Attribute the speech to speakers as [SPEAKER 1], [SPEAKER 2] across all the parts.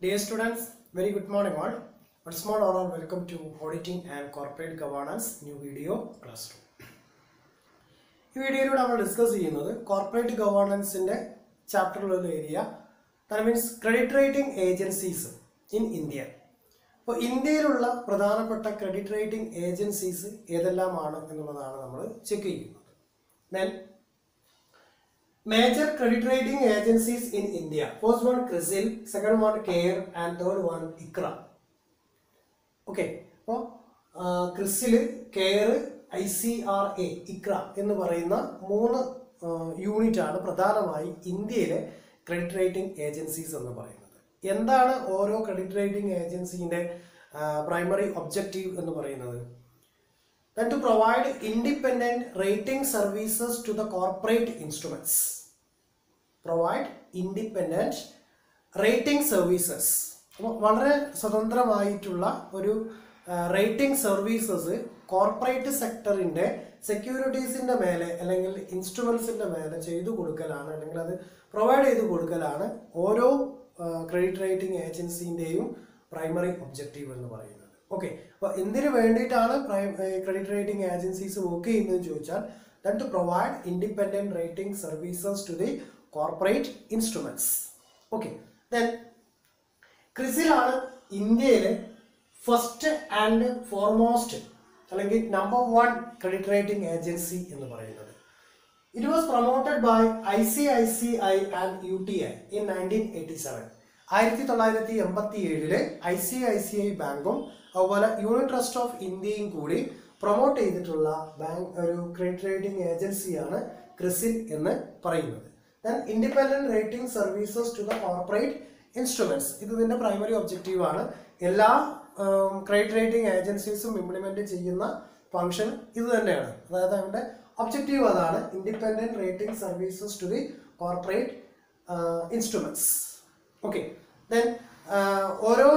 [SPEAKER 1] Dear students, very good morning all. Once more all welcome to Auditing and Corporate Governance new video classroom. ഈ വീഡിയോയിൽ നമ്മൾ discuss ചെയ്യുന്നത് corporate ഗവേണൻസിന്റെ ചാപ്റ്ററിലുള്ള area that means credit rating agencies in India. അപ്പോൾ ഇന്ത്യയിലുള്ള പ്രധാനപ്പെട്ട credit rating agencies ഏതെല്ലാമാണ് എന്നുള്ളതാണ് നമ്മൾ ചെക്ക് ചെയ്യുന്നത്. Then major credit rating agencies in India. First one CRISIL, second one CARE, and third one ICRA. Okay, so CRISIL, CARE, ICRA, ICRA എന്ന് പറയുന്ന മൂന്ന് unit ആണ് പ്രധാനമായി ഇന്ത്യയിലെ ക്രെഡിറ്റ് റേറ്റിംഗ് ഏജൻസീസ് എന്ന് പറയുന്നത്. എന്താണ് ഓരോ ക്രെഡിറ്റ് റേറ്റിംഗ് ഏജൻസിയുടെ പ്രൈമറി ഒബ്ജക്റ്റീവ് എന്ന് പറയുന്നത്? Then to provide independent rating services to the corporate instruments. Provide independent rating services. വളരെ സ്വതന്ത്രമായിട്ടുള്ള ഒരു റേറ്റിംഗ് സർവീസസ് കോർപ്പറേറ്റ് സെക്ടറിൻ്റെ സെക്യൂരിറ്റീസിൻ്റെ മേലെ അല്ലെങ്കിൽ ഇൻസ്ട്രുമെൻസിൻ്റെ മേലെ ചെയ്തു കൊടുക്കലാണ്, അല്ലെങ്കിൽ അത് പ്രൊവൈഡ് ചെയ്ത് കൊടുക്കലാണ് ഓരോ ക്രെഡിറ്റ് റേറ്റിംഗ് ഏജൻസിൻ്റെയും പ്രൈമറി ഒബ്ജക്റ്റീവ് എന്ന് പറയുന്നത്. ഓക്കെ, അപ്പോൾ എന്തിനു വേണ്ടിയിട്ടാണ് ക്രെഡിറ്റ് റേറ്റിംഗ് ഏജൻസീസ് വർക്ക് ചെയ്യുന്നതെന്ന് ചോദിച്ചാൽ than to provide independent rating services to the corporate instruments. Okay, then CRISIL ആണ് ഇന്ത്യയിലെ ഫസ്റ്റ് ആൻഡ് ഫോർമോസ്റ്റ് അല്ലെങ്കിൽ നമ്പർ 1 ക്രെഡിറ്റ് റേറ്റിംഗ് ഏജൻസി എന്ന് പറയുന്നത്. It was promoted by ICICI and UTI in 1987. 1987 ICICI ബാങ്കും അതുപോലെ unit trust of ഇന്ത്യയും കൂടി promote ചെയ്തിട്ടുള്ള ഒരു ക്രെഡിറ്റ് റേറ്റിംഗ് ഏജൻസിയാണ് CRISIL എന്ന് പറയുന്നത്. Then independent rating services to the corporate instruments, ഇത് ഇതിന്റെ പ്രൈമറി ഒബ്ജക്റ്റീവ് ആണ്. എല്ലാ ക്രെഡിറ്റ് റേറ്റിംഗ് ഏജൻസീസും ഇംപ്ലിമെന്റ് ചെയ്യുന്ന ഫംഗ്ഷൻ ഇത് തന്നെയാണ്, അതായത് അവരുടെ ഒബ്ജക്റ്റീവ് അതാണ്, independent rating services to the corporate instruments. Okay, then ഓരോ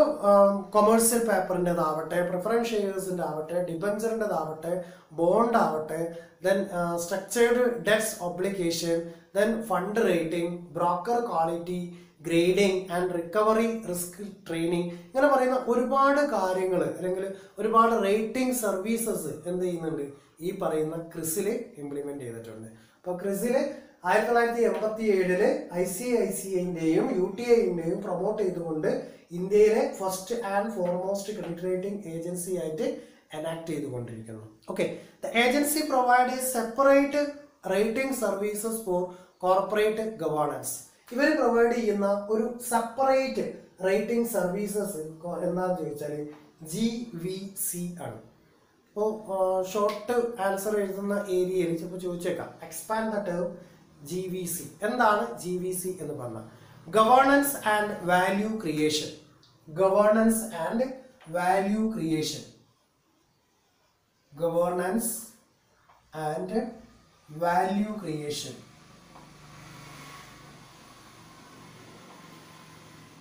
[SPEAKER 1] കൊമേഴ്സ്യൽ പേപ്പറിൻ്റെതാവട്ടെ, പ്രിഫറൻസ് ഷെയർസിൻ്റെ ആവട്ടെ, ഡിബഞ്ചറിൻ്റെതാവട്ടെ, ബോണ്ട് ആവട്ടെ, then structured debts obligation, then fund rating, broker quality, grading and recovery risk training, ഇങ്ങനെ പറയുന്ന ഒരുപാട് കാര്യങ്ങൾ അല്ലെങ്കിൽ ഒരുപാട് റേറ്റിംഗ് സർവീസസ് എന്ത് ചെയ്യുന്നുണ്ട്, ഈ പറയുന്ന CRISIL ഇംപ്ലിമെന്റ് ചെയ്തിട്ടുണ്ട്. അപ്പോൾ CRISIL 1987 ICICIൻ്റെയും UTIൻ്റെയും പ്രൊമോട്ട് ചെയ്തുകൊണ്ട് ഇന്ത്യയിലെ first and foremost credit rating agency ആയിട്ട് എനാക്ട് ചെയ്തുകൊണ്ടിരിക്കുന്നു. Okay, the agency provide separate rating services four corporate governance. ഇവർ പ്രൊവൈഡ് ചെയ്യുന്ന ഒരു സെപ്പറേറ്റ് റേറ്റിംഗ് സർവീസസ് എന്താണെന്ന് ചോദിച്ചാൽ GVC ആണ്. അപ്പോൾ ഷോർട്ട് ആൻസർ എഴുതുന്ന ഏരിയയിൽ ചിലപ്പോൾ ചോദിച്ചേക്കാം, എക്സ്പാൻഡ് ദ ടേം GVC. എന്താണ് GVC എന്ന് പറഞ്ഞാൽ? Governance and value creation. Governance and value creation. Governance and value creation.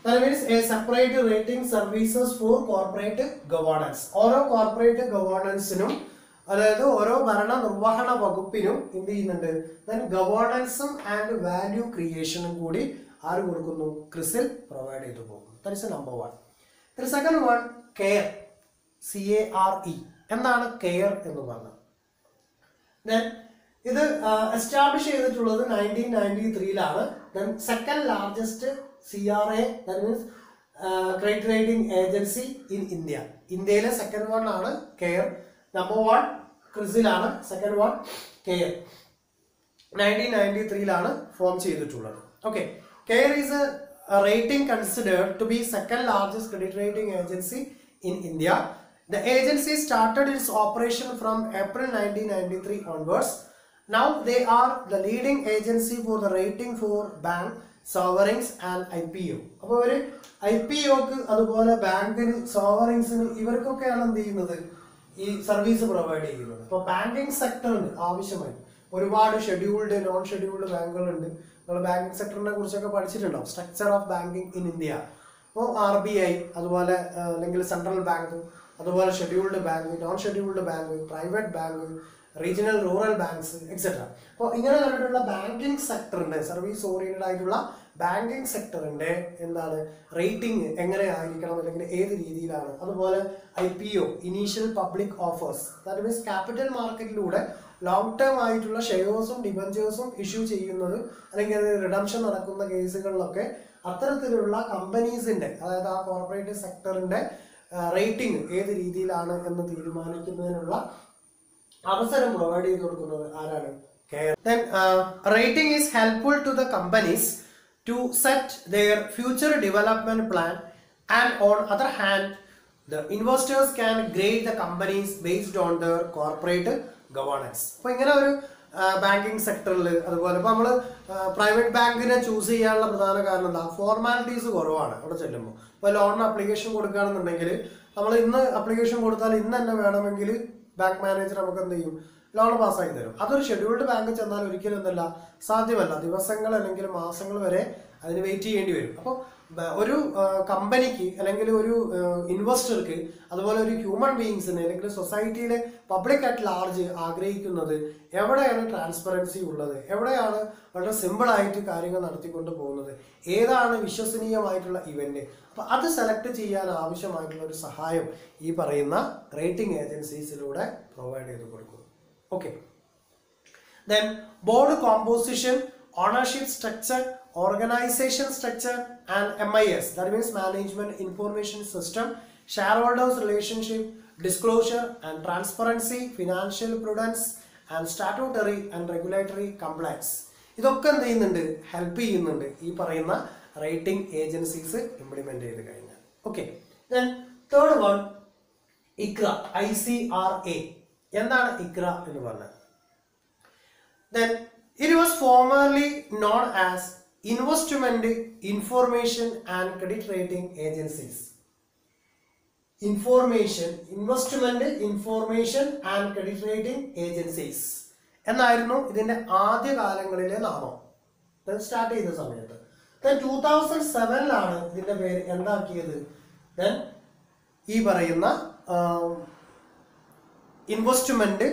[SPEAKER 1] That means a separate rating services for corporate governance. ഓരോ കോർപ്പറേറ്റ് ഗവേണൻസിനും, അതായത് ഓരോ ഭരണ നിർവഹണ വകുപ്പിനും എന്ത് ചെയ്യുന്നുണ്ട്, ദെൻ ഗവേണൻസും ആൻഡ് വാല്യൂ ക്രിയേഷനും കൂടി ആര് കൊടുക്കുന്നു? CRISIL പ്രൊവൈഡ് ചെയ്തു പോകുന്നു. That is number 1. Then second one CARE. CARE. എന്താണ് CARE എന്ന് പറഞ്ഞത്? ദെൻ ഇത് എസ്റ്റാബ്ലിഷ് ചെയ്തിട്ടുള്ളത് 1993 then second largest CRA, that means credit rating agency in India. ഇന്ത്യയിലെ സെക്കൻഡ് വൺ ആണ് CARE. നമ്പർ 1 CRISIL ആണ്, സെക്കൻഡ് വൺ CARE. 1993 ഫോം ചെയ്തിട്ടുള്ളത്. Okay, CARE is a rating considered to be second largest credit rating agency in India. The agency started its operation from April 1993 onwards. Now they are the leading agency for the rating for bank, sovereigns and IPO. അപ്പോൾ ഒരു IPOക്ക് അതുപോലെ ബാങ്കിന്, സോവറിങ്സിന്, ഇവർക്കൊക്കെയാണ് എന്ത് ചെയ്യുന്നത്, ഈ service provide ചെയ്യുന്നത്. അപ്പോൾ banking സെക്ടറിന് ആവശ്യമായി ഒരുപാട് ഷെഡ്യൂൾഡ്, നോൺ ഷെഡ്യൂൾഡ് ബാങ്കുകളുണ്ട്. നമ്മൾ ബാങ്കിങ് സെക്ടറിനെ കുറിച്ചൊക്കെ പഠിച്ചിട്ടുണ്ടാവും, structure of banking in India. അപ്പോൾ RBI, അതുപോലെ അല്ലെങ്കിൽ സെൻട്രൽ ബാങ്ക്, അതുപോലെ scheduled bank, non scheduled bank, private bank, regional rural banks etcetera. അപ്പോൾ ഇങ്ങനെ കണ്ടിട്ടുള്ള ബാങ്കിങ് സെക്ടറിന്റെ സർവീസ് ഓറിയന്റഡ് ആയിട്ടുള്ള ബാങ്കിങ് സെക്ടറിന്റെ എന്താണ് റേറ്റിംഗ് എങ്ങനെയായിരിക്കണം അല്ലെങ്കിൽ ഏത് രീതിയിലാണ്. അതുപോലെ IPO initial public offers, that means capital മാർക്കറ്റിലൂടെ ലോങ് ടേം ആയിട്ടുള്ള ഷെയർസും ഡിബഞ്ചേഴ്സും ഇഷ്യൂ ചെയ്യുന്നത് അല്ലെങ്കിൽ റിഡംഷൻ നടക്കുന്ന കേസുകളിലൊക്കെ അത്തരത്തിലുള്ള കമ്പനീസിന്റെ അതായത് ആ കോർപ്പറേറ്റ് സെക്ടറിന്റെ റേറ്റിംഗ് ഏത് രീതിയിലാണ് എന്ന് തീരുമാനിക്കുന്നതിനുള്ള അവസരം പ്രൊവൈഡ് ചെയ്ത് കൊടുക്കുന്നത് ആരാണ്? Care. Then rating is helpful to the companies to set their future development plan, and on other hand the investors can grade the companies based on their corporate governance. അപ്പോൾ ഇങ്ങനെ ഒരു ബാങ്കിങ് സെക്ടറിൽ അതുപോലെ ഇപ്പോൾ നമ്മൾ പ്രൈവറ്റ് ബാങ്കിനെ choose ചെയ്യാനുള്ള പ്രധാന കാരണം എന്താ? ഫോർമാലിറ്റീസ് കുറവാണ് അവിടെ ചെല്ലുമ്പോൾ. ഇപ്പോൾ ലോണിന് അപ്ലിക്കേഷൻ കൊടുക്കുകയാണെന്നുണ്ടെങ്കിൽ നമ്മൾ ഇന്ന് അപ്ലിക്കേഷൻ കൊടുത്താൽ ഇന്ന് തന്നെ വേണമെങ്കിൽ ബാങ്ക് മാനേജർ നമുക്ക് എന്ത് ചെയ്യും? ലോൺ പാസ്സാക്കി തരും. അതൊരു ഷെഡ്യൂൾഡ് ബാങ്ക് ചെന്നാൽ ഒരിക്കലും എന്തല്ല സാധ്യമല്ല. ദിവസങ്ങൾ അല്ലെങ്കിൽ മാസങ്ങൾ വരെ അതിന് വെയിറ്റ് ചെയ്യേണ്ടി വരും. അപ്പോൾ ഒരു കമ്പനിക്ക് അല്ലെങ്കിൽ ഒരു ഇൻവെസ്റ്റർക്ക് അതുപോലെ ഒരു ഹ്യൂമൻ ബീയിങ്സിന് അല്ലെങ്കിൽ സൊസൈറ്റിയിലെ പബ്ലിക് അറ്റ് ലാർജ് ആഗ്രഹിക്കുന്നത് എവിടെയാണ് ട്രാൻസ്പെറൻസി ഉള്ളത്, എവിടെയാണ് വളരെ സിമ്പിളായിട്ട് കാര്യങ്ങൾ നടത്തിക്കൊണ്ട് പോകുന്നത്, ഏതാണ് വിശ്വസനീയമായിട്ടുള്ള ഇവന്റ്. അപ്പോൾ അത് സെലക്ട് ചെയ്യാൻ ആവശ്യമായിട്ടുള്ള ഒരു സഹായം ഈ പറയുന്ന റേറ്റിംഗ് ഏജൻസീസിലൂടെ പ്രൊവൈഡ് ചെയ്ത് കൊടുക്കും. Okay. Then board composition, ownership structure, organization structure, and MIS, that means management information system, shareholders relationship, disclosure and transparency, financial prudence, and statutory and regulatory compliance. ഇതൊക്കെ എന്ത് ചെയ്യുന്നുണ്ട്? ഹെൽപ്പ് ചെയ്യുന്നുണ്ട് ഈ പറയുന്ന റേറ്റിംഗ് ഏജൻസീസ് ഇംപ്ലിമെന്റ് ചെയ്ത് കഴിഞ്ഞാൽ. Okay. Then third one, ICRA, ICRA. എന്താണ് ഇക്ര എന്ന് പറഞ്ഞത്? Then it was formerly known as Investment Information and Credit Rating Agencies. Investment Information and Credit Rating Agencies എന്നായിരുന്നു ഇതിന്റെ ആദ്യ കാലങ്ങളിലെ നാമം സ്റ്റാർട്ട് ചെയ്ത സമയത്ത്. 2007 ഇതിന്റെ പേര് എന്താക്കിയത്? Then ഈ പറയുന്ന ഇൻവെസ്റ്റ്മെന്റ്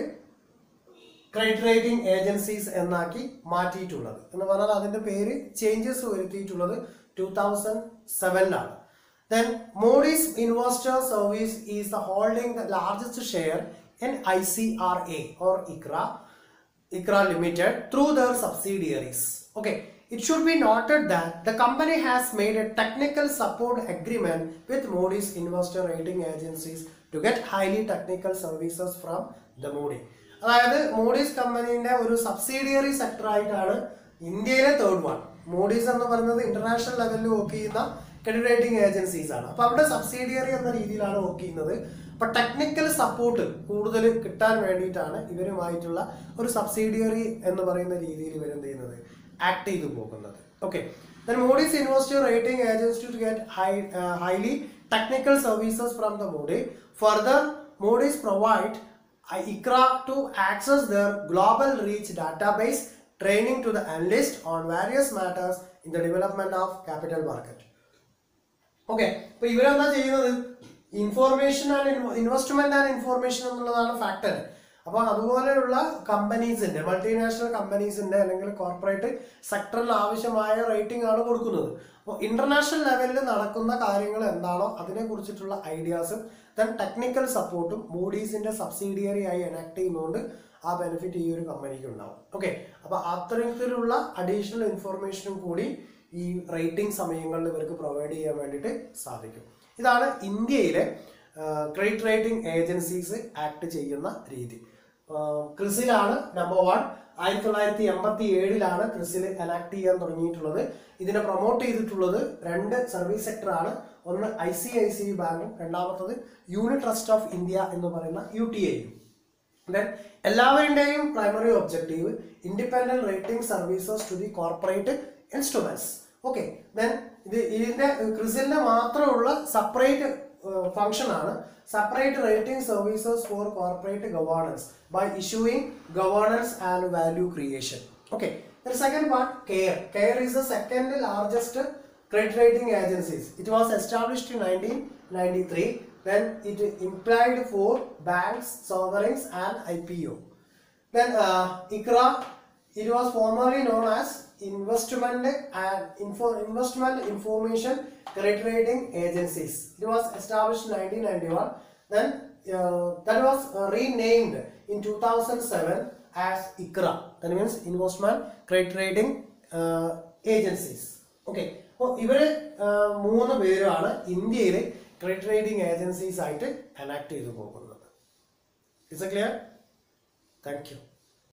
[SPEAKER 1] ക്രെഡിറ്റ് റേറ്റിംഗ് ഏജൻസീസ് എന്നാക്കി മാറ്റിയിട്ടുള്ളത്. എന്ന് പറഞ്ഞാൽ അതിന്റെ പേര് changes വരുത്തിയിട്ടുള്ളത് 2007. Then Moody's Investor Service is the holding the largest share in ICRA or ICRA Limited through their subsidiaries. Okay. It should be noted that the company has made a technical support agreement with Moody's Investor Rating Agencies to get highly technical services from the Moody. അതായത് Moody's കമ്പനീന്റെ ഒരു subsidiary sector ആയിട്ടാണ് ഇന്ത്യയിലെ third one. Moody's എന്ന് പറയുന്നത് international ലെവലിൽ work ചെയ്യുന്ന credit rating agencies ആണ്. അപ്പൊ അവിടെ സബ്സിഡിയറി എന്ന രീതിയിലാണ് വർക്ക് ചെയ്യുന്നത്. അപ്പൊ ടെക്നിക്കൽ സപ്പോർട്ട് കൂടുതൽ കിട്ടാൻ വേണ്ടിയിട്ടാണ് ഇവരുമായിട്ടുള്ള ഒരു സബ്സിഡിയറി എന്ന് പറയുന്ന രീതിയിൽ ഇവരെന്ത് ചെയ്യുന്നത്? ആക്ട് ചെയ്തു പോകുന്നത്. Okay. Then Moody's Investor Rating Agency to get highly technical services from the Moody. Further, Moody's provide ICRA to access their global reach database, training to the analyst on various matters in the development of capital market. Okay. So ഇവരെന്താ ചെയ്യുന്നത്? Information and investment and information എന്നുള്ളതാണ് factor. അപ്പോൾ അതുപോലെയുള്ള കമ്പനീസിന്റെ multinational കമ്പനീസിന്റെ അല്ലെങ്കിൽ corporate സെക്ടറിൽ ആവശ്യമായ rating ആണ് കൊടുക്കുന്നത്. അപ്പോൾ ഇന്റർനാഷണൽ ലെവലിൽ നടക്കുന്ന കാര്യങ്ങൾ എന്താണോ അതിനെ കുറിച്ചിട്ടുള്ള ഐഡിയാസും ദെൻ ടെക്നിക്കൽ സപ്പോർട്ടും മൂഡീസിന്റെ സബ്സിഡിയറി ആയി എനാക്ട് ചെയ്യുന്നതുകൊണ്ട് ആ ബെനിഫിറ്റ് ഈ ഒരു കമ്പനിക്ക് ഉണ്ടാവും. ഓക്കെ. അപ്പോൾ അത്തരത്തിലുള്ള അഡീഷണൽ ഇൻഫോർമേഷനും കൂടി ഈ റേറ്റിംഗ് സമയങ്ങളിൽ ഇവർക്ക് പ്രൊവൈഡ് ചെയ്യാൻ വേണ്ടിയിട്ട് സാധിക്കും. ഇതാണ് ഇന്ത്യയിലെ ക്രെഡിറ്റ് റേറ്റിംഗ് ഏജൻസീസ് ആക്ട് ചെയ്യുന്ന രീതി. ക്രിസിലാണ് നമ്പർ 1. 1987 ക്രിസിൽ എനാക്ട് ചെയ്യാൻ തുടങ്ങിയിട്ടുള്ളത്. ഇതിനെ പ്രൊമോട്ട് ചെയ്തിട്ടുള്ളത് 2 സർവീസ് സെക്ടർ ആണ്. ഒന്ന് ICICI ബാങ്കും രണ്ടാമത്തത് യൂണിറ്റ് ട്രസ്റ്റ് ഓഫ് ഇന്ത്യ എന്ന് പറയുന്ന UTIയും. ദെൻ എല്ലാവരുടെയും primary objective independent rating services to the corporate instruments. Okay. Then ഇതിന്റെ ക്രിസിലിന്റെ മാത്രമുള്ള സെപ്പറേറ്റ് ഫംഗ്ഷൻ ആണ് separate rating services for corporate governance by issuing governance and value creation. Okay. The second part, CARE. CARE is the second largest credit rating agencies. It was established in 1993. Then it implied for banks, sovereigns and IPO. Then ICRA, it was formerly known as Investment and Investment Information Credit Rating Agencies. It was established in 1991. Then that was renamed in 2007 as ICRA. That means Investment Credit Rating Agencies. Okay. So, these മൂന്ന് പേരാണ് ഇന്ത്യയിലെ credit rating agencies ആയിട്ട് enact ചെയ്തു പോകുന്നത്. Is it clear? Thank you.